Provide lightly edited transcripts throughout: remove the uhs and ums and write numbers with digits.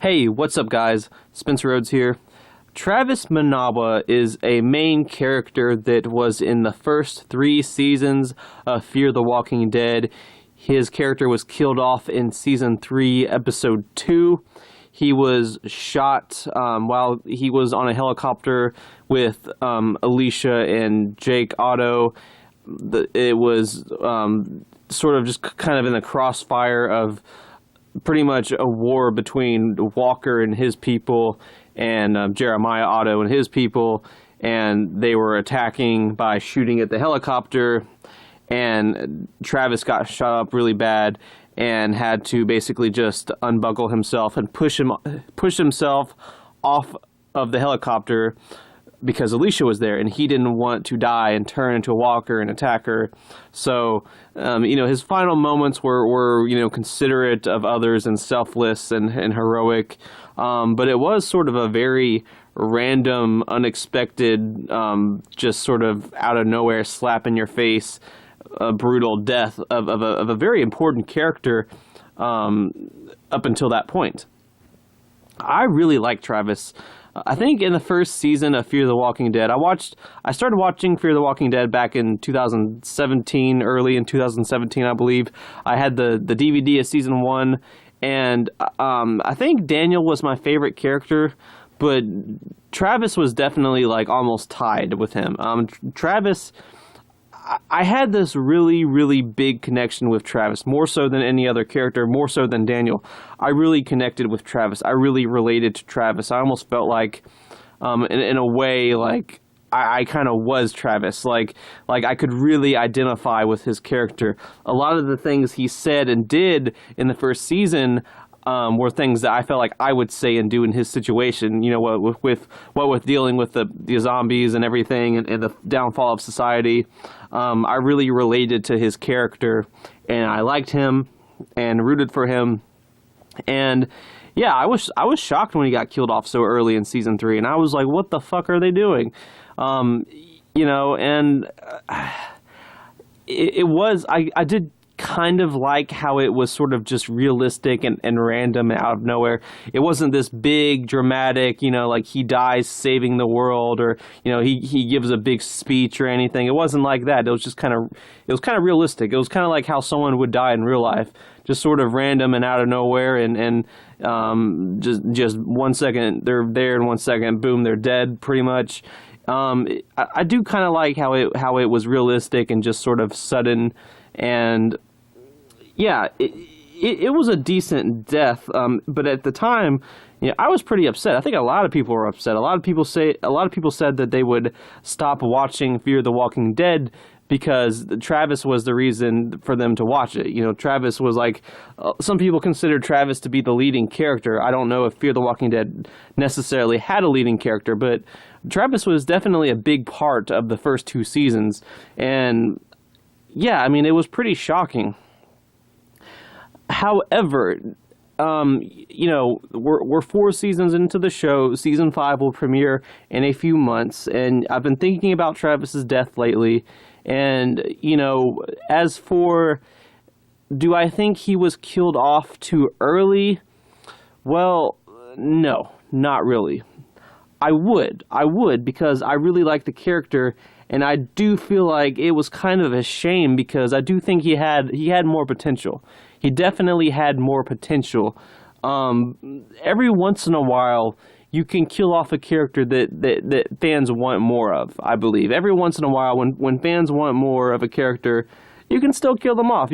Hey, what's up guys? Spencer Rhodes here. Travis Manawa is a main character that was in the first 3 seasons of Fear the Walking Dead. His character was killed off in Season 3, Episode 2. He was shot while he was on a helicopter with Alicia and Jake Otto. It was sort of just kind of in the crossfire of pretty much a war between Walker and his people and Jeremiah Otto and his people, and they were attacking by shooting at the helicopter, and Travis got shot up really bad and had to basically just unbuckle himself and push himself off of the helicopter because Alicia was there, and he didn't want to die and turn into a walker and attack her. So, his final moments were considerate of others and selfless and heroic. But it was sort of a very random, unexpected, just sort of out of nowhere slap in your face, brutal death of a very important character up until that point. I really like Travis. I think in the first season of Fear the Walking Dead, I started watching Fear the Walking Dead back in 2017, early in 2017, I believe. I had the DVD of season 1, and I think Daniel was my favorite character, but Travis was definitely like almost tied with him. Travis, I had this really, really big connection with Travis, more so than any other character, more so than Daniel. I really connected with Travis. I really related to Travis. I almost felt like, in a way, like I kind of was Travis. Like I could really identify with his character. A lot of the things he said and did in the first season were things that I felt like I would say and do in his situation. What with dealing with the zombies and everything and the downfall of society. I really related to his character, and I liked him and rooted for him. And yeah, I was shocked when he got killed off so early in season 3, and I was like, what the fuck are they doing? It was, I did kind of like how it was sort of just realistic and random and out of nowhere. It wasn't this big dramatic, like he dies saving the world, or he gives a big speech or anything. It wasn't like that. It was kind of realistic. It was kind of like how someone would die in real life, just sort of random and out of nowhere, and just 1 second they're there, and 1 second boom, they're dead pretty much. I do kind of like how it was realistic and just sort of sudden. And yeah, it was a decent death, but at the time, I was pretty upset. I think a lot of people were upset. A lot of people said that they would stop watching Fear the Walking Dead because Travis was the reason for them to watch it. Travis was like, some people considered Travis to be the leading character. I don't know if Fear the Walking Dead necessarily had a leading character, but Travis was definitely a big part of the first 2 seasons, and yeah, I mean, it was pretty shocking. However, we're 4 seasons into the show. Season 5 will premiere in a few months, and I've been thinking about Travis's death lately. And, as for, do I think he was killed off too early? Well, no, not really. I would, because I really like the character. And I do feel like it was kind of a shame because I do think he had more potential. He definitely had more potential. Every once in a while, you can kill off a character that fans want more of, I believe. Every once in a while, when fans want more of a character, you can still kill them off.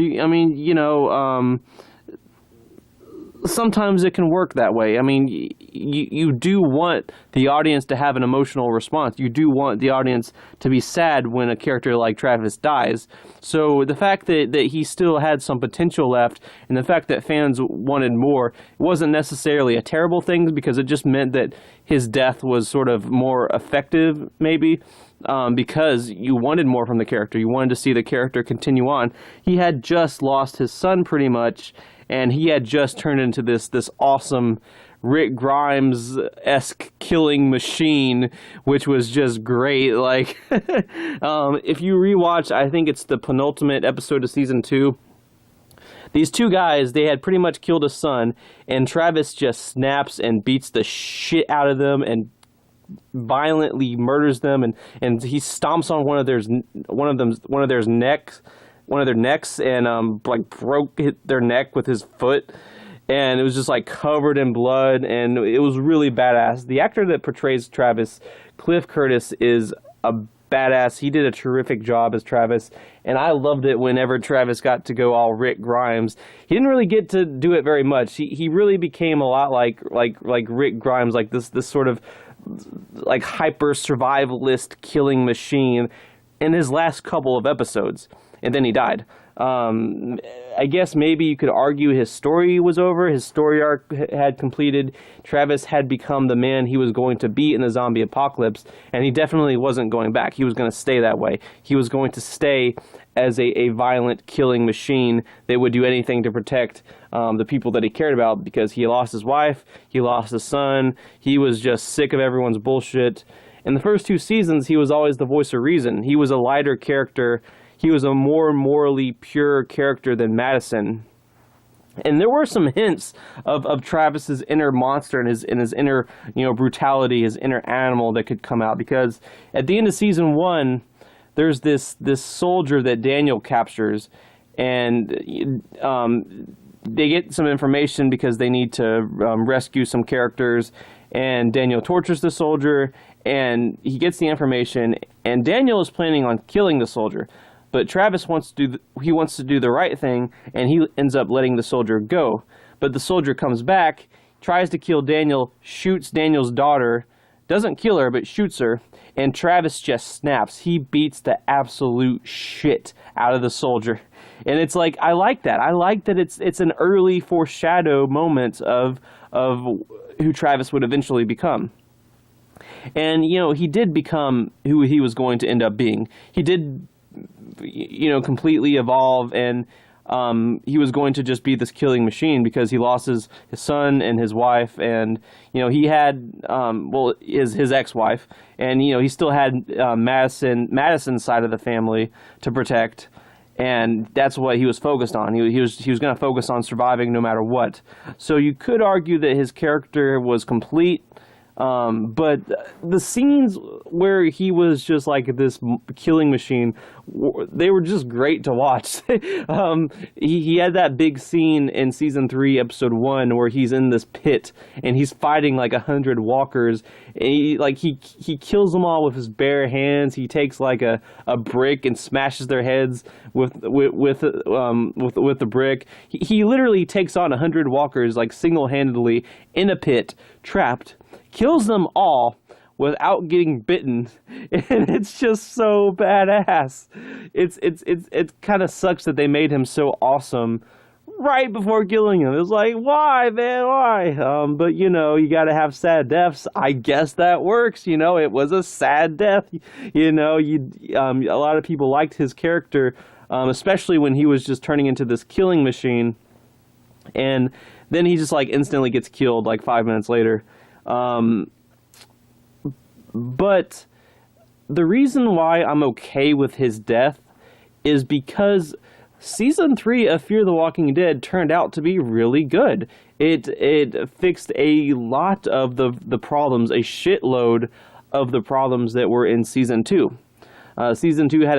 Sometimes it can work that way. I mean, you do want the audience to have an emotional response. You do want the audience to be sad when a character like Travis dies. So the fact that he still had some potential left, and the fact that fans wanted more, wasn't necessarily a terrible thing, because it just meant that his death was sort of more effective, maybe. Because you wanted more from the character. You wanted to see the character continue on. He had just lost his son pretty much, and he had just turned into this awesome Rick Grimes-esque killing machine, which was just great. Like, if you rewatch, I think it's the penultimate episode of season 2, These two guys, they had pretty much killed his son, and Travis just snaps and beats the shit out of them and violently murders them, and he stomps on one of their necks, and like broke their neck with his foot, and it was just like covered in blood, and it was really badass. The actor that portrays Travis, Cliff Curtis, is a badass. He did a terrific job as Travis, and I loved it whenever Travis got to go all Rick Grimes. He didn't really get to do it very much. He really became a lot like Rick Grimes, like this sort of like hyper survivalist killing machine in his last couple of episodes, and then he died. I guess maybe you could argue his story was over. His story arc had completed. Travis had become the man he was going to be in the zombie apocalypse, and he definitely wasn't going back. He was going to stay that way. He was going to stay as a violent killing machine that would do anything to protect the people that he cared about, because he lost his wife, he lost his son, he was just sick of everyone's bullshit. In the first 2 seasons, he was always the voice of reason. He was a lighter character. He was a more morally pure character than Madison. And there were some hints of Travis's inner monster and his inner, brutality, his inner animal that could come out. Because at the end of season 1, there's this soldier that Daniel captures, and they get some information because they need to rescue some characters. And Daniel tortures the soldier, and he gets the information, and Daniel is planning on killing the soldier. But Travis wants to do the right thing, and he ends up letting the soldier go. But the soldier comes back, tries to kill Daniel, shoots Daniel's daughter, doesn't kill her, but shoots her, and Travis just snaps. He beats the absolute shit out of the soldier. And it's like, I like that. I like that it's an early foreshadow moment of who Travis would eventually become. And, he did become who he was going to end up being. He did completely evolve, and he was going to just be this killing machine because he lost his son and his wife, and he had his ex-wife, and he still had Madison's side of the family to protect, and that's what he was focused on. He was going to focus on surviving no matter what. So you could argue that his character was complete. But the scenes where he was just like this killing machine, they were just great to watch. He had that big scene in season 3, episode 1, where he's in this pit and he's fighting like 100 walkers. And he kills them all with his bare hands. He takes like a brick and smashes their heads with the brick. He literally takes on 100 walkers like single-handedly in a pit, trapped. Kills them all without getting bitten, and it's just so badass. It kind of sucks that they made him so awesome right before killing him. It's like, why, man, why? But you gotta have sad deaths. I guess that works. It was a sad death. A lot of people liked his character, especially when he was just turning into this killing machine, and then he just like instantly gets killed like 5 minutes later. But the reason why I'm okay with his death is because season 3 of Fear the Walking Dead turned out to be really good. It fixed a lot of the problems, a shitload of the problems that were in season 2. Season 2 had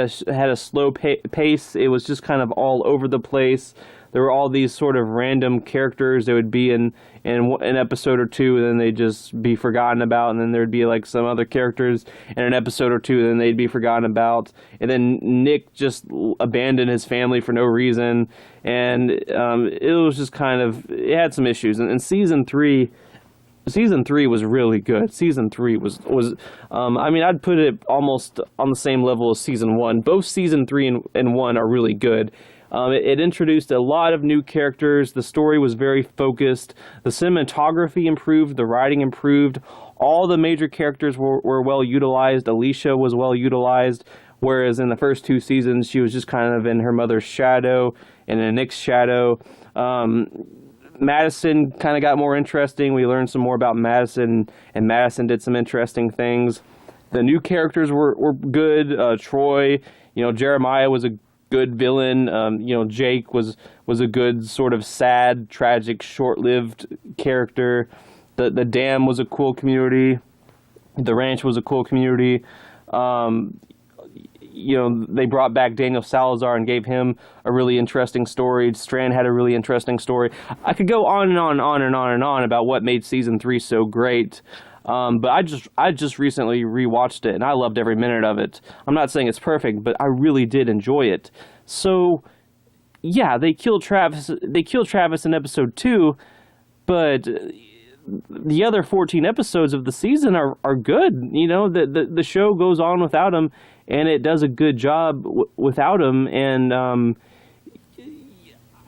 a slow pace. It was just kind of all over the place. There were all these sort of random characters that would be in an episode or two, and then they'd just be forgotten about, and then there'd be like some other characters in an episode or two, and then they'd be forgotten about, and then Nick just abandoned his family for no reason, and it was just it had some issues. And season 3 was really good. Season 3 was I'd put it almost on the same level as season 1. Both season 3 and 1 are really good. It introduced a lot of new characters. The story was very focused. The cinematography improved. The writing improved. All the major characters were well utilized. Alicia was well utilized, whereas in the first 2 seasons, she was just kind of in her mother's shadow and in Nick's shadow. Madison kind of got more interesting. We learned some more about Madison, and Madison did some interesting things. The new characters were good. Troy, Jeremiah was a good villain. Jake was a good sort of sad, tragic, short-lived character. The dam was a cool community. The ranch was a cool community. They brought back Daniel Salazar and gave him a really interesting story. Strand had a really interesting story. I could go on and on and on and on about what made season 3 so great. But I just recently rewatched it and I loved every minute of it. I'm not saying it's perfect, but I really did enjoy it. So yeah, they killed Travis in episode 2, but the other 14 episodes of the season are good. The show goes on without him, and it does a good job without him. And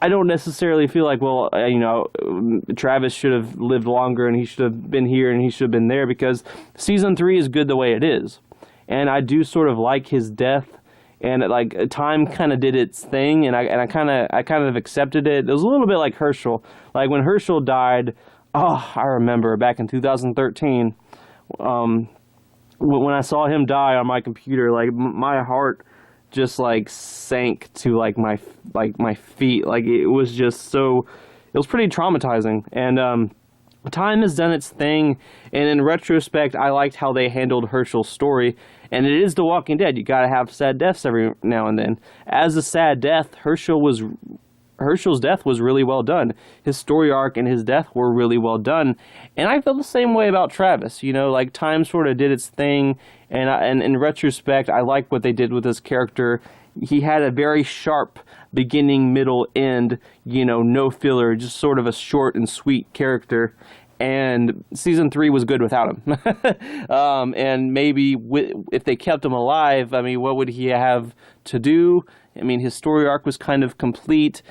I don't necessarily feel like, Travis should have lived longer and he should have been here and he should have been there, because season 3 is good the way it is. And I do sort of like his death, and time kind of did its thing, and I kind of accepted it. It was a little bit like Herschel. Like when Herschel died, I remember back in 2013, when I saw him die on my computer, my heart just sank to my feet. It was just it was pretty traumatizing. And time has done its thing, and in retrospect, I liked how they handled Herschel's story. And it is The Walking Dead. You gotta have sad deaths every now and then. As a sad death, Herschel's death was really well done. His story arc and his death were really well done. And I feel the same way about Travis. Time sort of did its thing, and in retrospect, I like what they did with his character. He had a very sharp beginning, middle, end, no filler, just sort of a short and sweet character. And season 3 was good without him. And maybe if they kept him alive, what would he have to do? His story arc was kind of complete.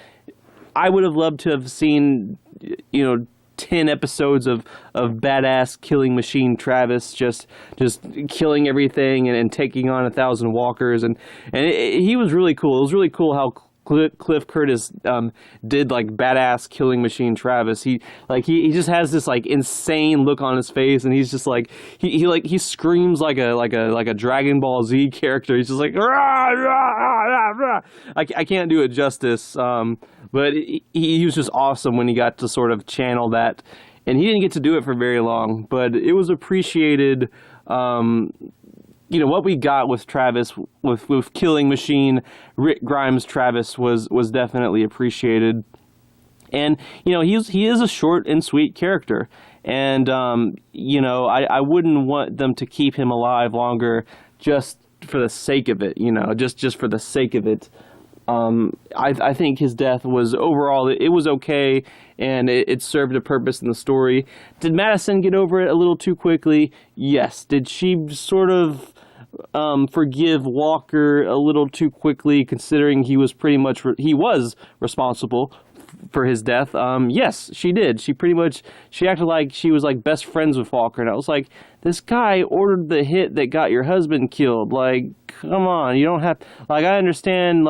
I would have loved to have seen, 10 episodes of badass killing machine Travis, just killing everything and taking on 1,000 walkers. And he was really cool. It was really cool how Cliff Curtis did badass killing machine Travis. He just has this insane look on his face, and he's just he screams like a Dragon Ball Z character. He's just rah, rah, rah, rah. I can't do it justice, but he was just awesome when he got to sort of channel that, and he didn't get to do it for very long, but it was appreciated. What we got with Travis, with Killing Machine, Rick Grimes Travis was definitely appreciated. And, he is a short and sweet character. And, I wouldn't want them to keep him alive longer just for the sake of it, just for the sake of it. I think his death was, overall, it was okay, and it served a purpose in the story. Did Madison get over it a little too quickly? Yes. Did she sort of forgive Walker a little too quickly, considering he was responsible for his death? Yes, she did. She acted like she was best friends with Walker, and I was like, this guy ordered the hit that got your husband killed. Come on, you don't have, I understand,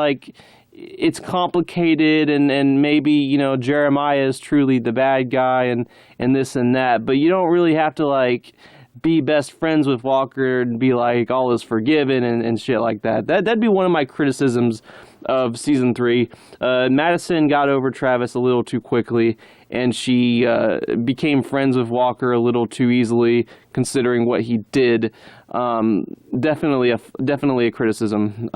it's complicated, and maybe, Jeremiah is truly the bad guy, and this and that, but you don't really have to, be best friends with Walker and be all is forgiven and shit like that. That'd be one of my criticisms of season 3. Madison got over Travis a little too quickly, and she became friends with Walker a little too easily, considering what he did. Definitely a criticism.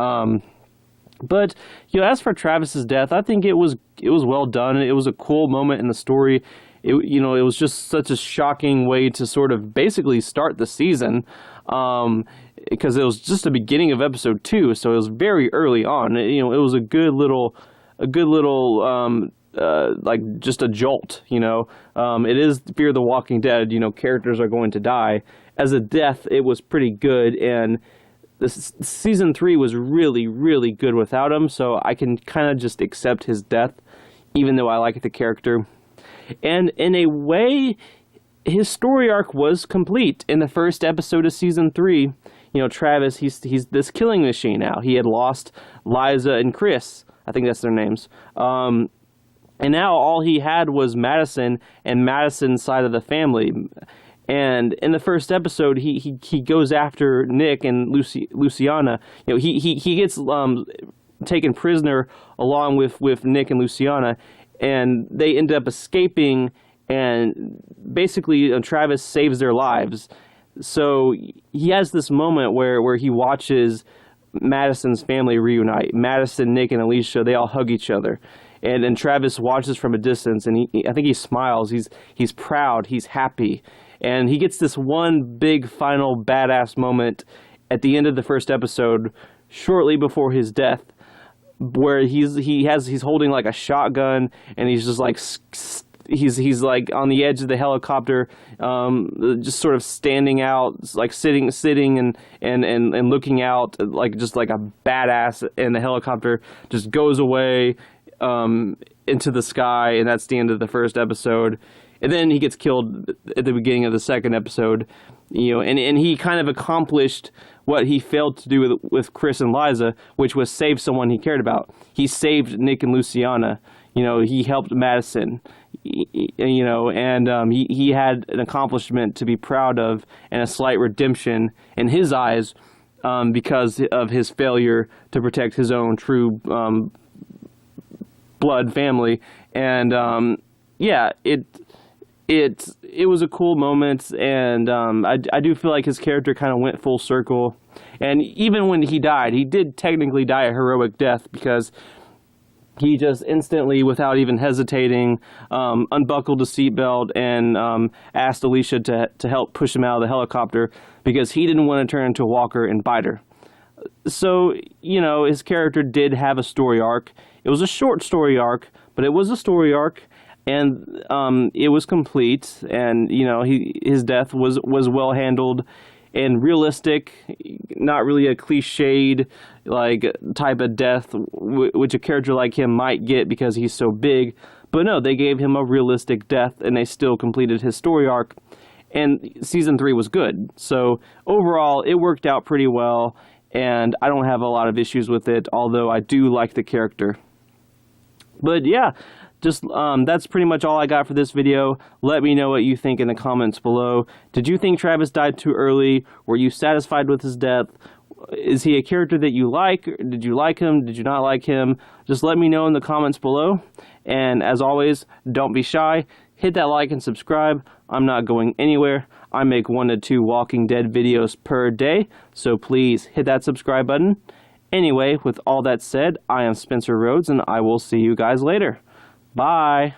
But as for Travis's death, I think it was well done. It was a cool moment in the story. It was just such a shocking way to sort of basically start the season, because it was just the beginning of episode 2, so it was very early on. It was a good little, just a jolt. It is Fear the Walking Dead. Characters are going to die. As a death, it was pretty good, and season 3 was really, really good without him. So I can kind of just accept his death, even though I like the character. And in a way, his story arc was complete in the first episode of season 3. Travis, he's this killing machine now. He had lost Liza and Chris. I think that's their names. And now all he had was Madison and Madison's side of the family. And in the first episode, he goes after Nick and Luciana. He gets taken prisoner along with Nick and Luciana, and they end up escaping, and basically Travis saves their lives. So he has this moment where he watches Madison's family reunite. Madison, Nick, and Alicia, they all hug each other. And Travis watches from a distance, and I think he smiles. He's proud. He's happy. And he gets this one big final badass moment at the end of the first episode, shortly before his death, where he's holding like a shotgun, and he's just like he's like on the edge of the helicopter, just sort of standing out, like sitting and looking out, like just like a badass, and the helicopter just goes away into the sky, and that's the end of the first episode. And then he gets killed at the beginning of the second episode, and he kind of accomplished what he failed to do with Chris and Liza, which was save someone he cared about. He saved Nick and Luciana. He helped Madison. And he had an accomplishment to be proud of, and a slight redemption in his eyes, because of his failure to protect his own true blood family. And it was a cool moment, and I do feel like his character kind of went full circle. And even when he died, he did technically die a heroic death, because he just instantly, without even hesitating, unbuckled the seatbelt and asked Alicia to help push him out of the helicopter, because he didn't want to turn into a walker and bite her. So, his character did have a story arc. It was a short story arc, but it was a story arc, and it was complete. And his death was well handled and realistic, not really a cliched like type of death which a character like him might get because he's so big. But no, they gave him a realistic death, and they still completed his story arc. And season 3 was good. So overall, it worked out pretty well, and I don't have a lot of issues with it, although I do like the character. But yeah, just that's pretty much all I got for this video. Let me know what you think in the comments below. Did you think Travis died too early? Were you satisfied with his death? Is he a character that you like? Did you like him? Did you not like him? Just let me know in the comments below. And as always, don't be shy. Hit that like and subscribe. I'm not going anywhere. I make 1 to 2 Walking Dead videos per day, so please hit that subscribe button. Anyway, with all that said, I am Spencer Rhodes, and I will see you guys later. Bye.